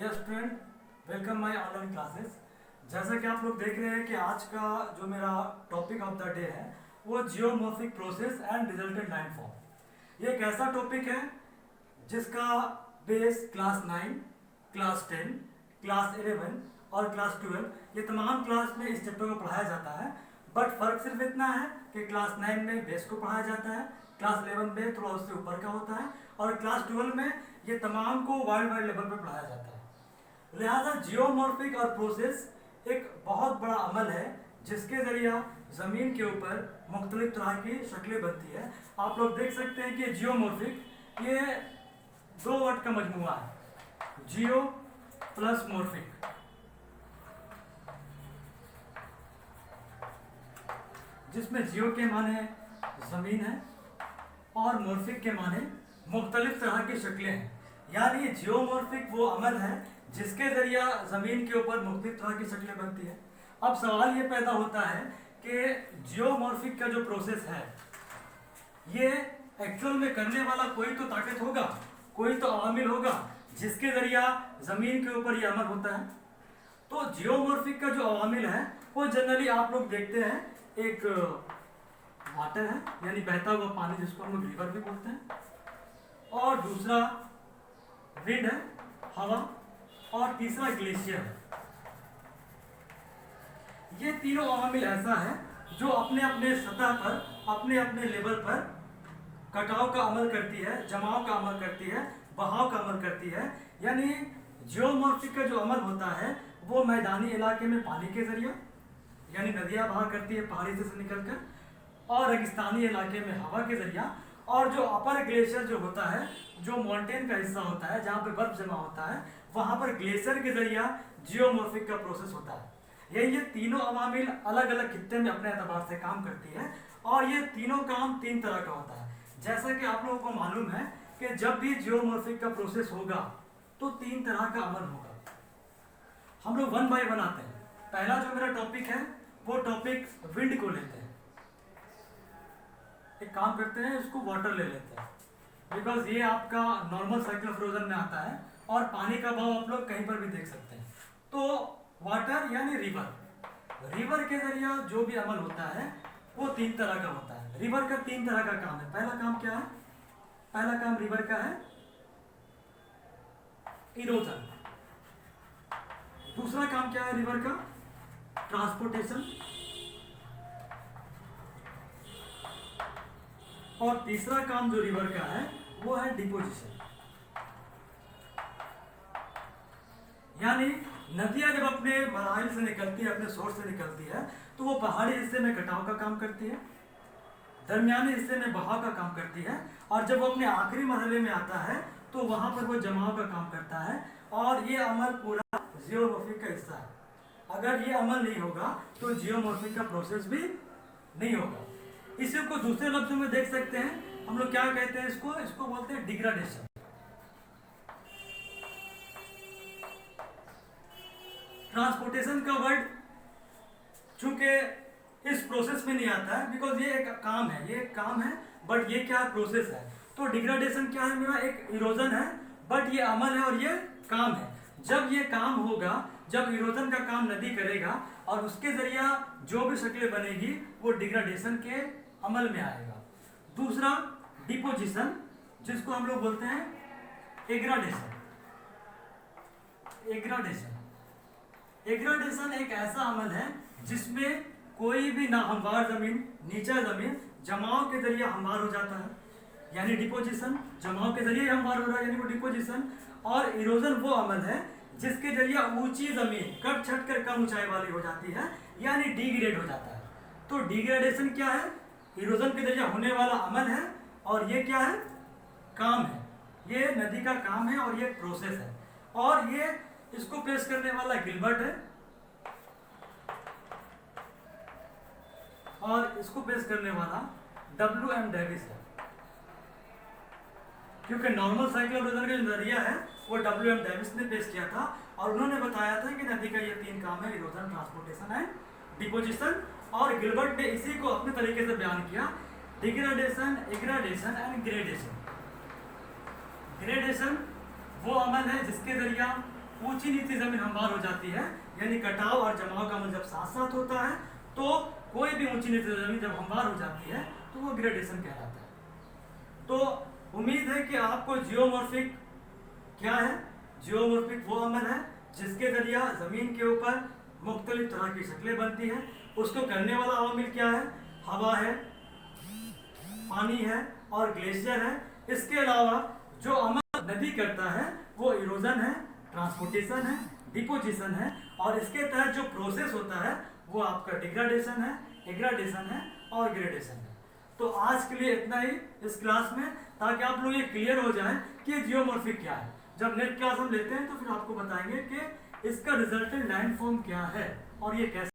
Dear student, welcome my online classes. जैसा कि आप लोग देख रहे हैं कि आज का जो मेरा टॉपिक ऑफ द डे है वो geomorphic process and resultant line form. ये एक ऐसा टॉपिक है जिसका बेस क्लास 9, क्लास 10, क्लास 11 और क्लास 12 ये तमाम क्लास में इस चैप्टर को पढ़ाया जाता है। बट फर्क सिर्फ इतना है कि क्लास 9 में बेस को पढ़ाया जाता है, क्लास 11 में थोड़ा उससे ऊपर का होता है और क्लास 12 में ये तमाम को वर्ल्ड वाइड लेवल पर पढ़ाया जाता है। लिहाजा जियोमॉर्फिक और प्रोसेस एक बहुत बड़ा अमल है जिसके जरिया ज़मीन के ऊपर मुख्तलिफ तरह की शक्लें बनती है। आप लोग देख सकते हैं कि जियोमॉर्फिक ये दो वर्ड का मजमूआ है, जियो प्लस मॉर्फिक। जिसमें जियो के माने ज़मीन है और मॉर्फिक के माने मुख्तलिफ तरह की शक्लें हैं। यानी जियोमॉर्फिक वो अमल है जिसके जरिया ज़मीन के ऊपर मुख्तलिफ तरह की शक्लें बनती है। अब सवाल ये पैदा होता है कि जियोमॉर्फिक का जो प्रोसेस है ये एक्चुअल में करने वाला कोई तो ताकत होगा, कोई तो अवामिल होगा जिसके जरिया ज़मीन के ऊपर ये अमल होता है। तो जियोमॉर्फिक का जो अवामिल है वो जनरली आप लोग देखते हैं, एक वाटर है यानी बहता हुआ पानी जिसको हम लोग रिवर भी बोलते हैं, और दूसरा विंड है, हवा, और तीसरा ग्लेशियर है। ये तीनों अवामिल ऐसा है जो अपने अपने सतह पर, अपने अपने लेवल पर कटाव का अमल करती है, जमाव का अमल करती है, बहाव का अमल करती है। यानी जियोमॉर्फिक का जो अमल होता है वो मैदानी इलाके में पानी के जरिए यानी नदियाँ बहा करती है पहाड़ी से निकलकर, और रेगिस्तानी इलाके में हवा के जरिया, और जो अपर ग्लेशियर जो होता है, जो माउंटेन का हिस्सा होता है जहाँ पे बर्फ जमा होता है, वहाँ पर ग्लेशियर के जरिया जियोमॉर्फिक का प्रोसेस होता है। ये तीनों अवामिल अलग अलग खित्ते में अपने एतबार से काम करती है और ये तीनों काम तीन तरह का होता है। जैसा कि आप लोगों को मालूम है कि जब भी जियोमॉर्फिक का प्रोसेस होगा तो तीन तरह का अमल होगा। हम लोग वन बाय वन आते हैं। पहला जो मेरा टॉपिक है वो टॉपिक विंड को लेते हैं। एक काम करते हैं, इसको वाटर ले लेते हैं बिकॉज ये आपका नॉर्मल साइकिल ऑफ इरोजन में आता है और पानी का बहाव आप लोग कहीं पर भी देख सकते हैं। तो वाटर यानी रिवर के जरिया जो भी अमल होता है वो तीन तरह का होता है। रिवर का तीन तरह का काम है। पहला काम क्या है? पहला काम रिवर का है इरोजन। दूसरा काम क्या है रिवर का? ट्रांसपोर्टेशन। और तीसरा काम जो रिवर का है वो है डिपोजिशन। यानी नदियां जब अपने मराहिल से निकलती है, अपने सोर्स से निकलती है, तो वो पहाड़ी हिस्से में कटाव का काम करती है, दरमियानी हिस्से में बहाव का काम करती है, और जब वो अपने आखिरी मरहले में आता है तो वहां पर वो जमाव का काम करता है। और ये अमल पूरा जियोमॉर्फिक का हिस्सा है। अगर ये अमल नहीं होगा तो जियोमॉर्फिक का प्रोसेस भी नहीं होगा। इसी को दूसरे लफ्जों में देख सकते हैं, हम लोग क्या कहते हैं इसको बोलते हैं डिग्रेडेशन। ट्रांसपोर्टेशन का वर्ड चूंकि इस प्रोसेस में नहीं आता है बिकॉज ये एक काम है, बट ये क्या प्रोसेस है। तो डिग्रेडेशन क्या है? मेरा एक इरोजन है, बट ये अमल है और ये काम है। जब ये काम होगा, जब इरोजन का काम नदी करेगा और उसके जरिया जो भी शक्लें बनेगी वो डिग्रेडेशन के अमल में आएगा। दूसरा डिपोजिशन, जिसको हम लोग बोलते हैं एग्राडेशन। एग्राडेशन एक ऐसा अमल है जिसमें कोई भी ना हमवार जमीन, नीचा जमीन जमाव के जरिए हमवार हो जाता है, यानी डिपोजिशन। जमाव के जरिए हमवार हो रहा है यानी वो डिपोजिशन। और इरोजन वो अमल है जिसके जरिए ऊंची जमीन कट छट कर कम ऊंचाई वाली हो जाती है, यानी डिग्रेड हो जाता है। तो डिग्रेडेशन क्या है? इरोजन के जरिए होने वाला अमल है, और ये क्या है? काम है। ये नदी का काम है और ये प्रोसेस है। और ये इसको पेश करने वाला गिलबर्ट है और इसको पेश करने वाला WM डेविस है। क्योंकि नॉर्मल साइकिल ऑफ इरोजन का जो नजरिया है वो WM डेविस ने पेश किया था और उन्होंने बताया था कि नदी का ये तीन काम है, इरोजन, ट्रांसपोर्टेशन एंड डिपोजिशन। और गिलबर्ट ने इसी को अपने तरीके से बयान किया, degradation, aggradation and gradation. Gradation वो अमल है जिसके जरिया ऊंची नीची जमीन हमवार हो जाती है, यानी कटाव और जमाव का अमल जब साथ साथ होता है तो कोई भी ऊंची नीची जमीन जब हमवार हो जाती है तो वो ग्रेडेशन कहलाता है। तो उम्मीद है कि आपको जियोमॉर्फिक क्या है, जियोमॉर्फिक वो अमल है जिसके जरिए जमीन के ऊपर मुख्तलिफ तरह की शक्लें बनती हैं। उसको करने वाला अवामिल क्या है, हवा है, पानी है और ग्लेशियर है। इसके अलावा जो अमल नदी करता है वो इरोजन है, ट्रांसपोर्टेशन है, डिपोजिशन है, और इसके तहत जो प्रोसेस होता है वो आपका डिग्रेडेशन है, एग्रेडेशन है और ग्रेडेशन है। तो आज के लिए इतना ही इस क्लास में, ताकि आप लोग ये क्लियर हो जाए कि जियोमॉर्फिक क्या है। जब नेक्स्ट क्लास हम लेते हैं तो फिर आपको बताएंगे कि इसका रिजल्टेंट लाइन फॉर्म क्या है और ये कैसे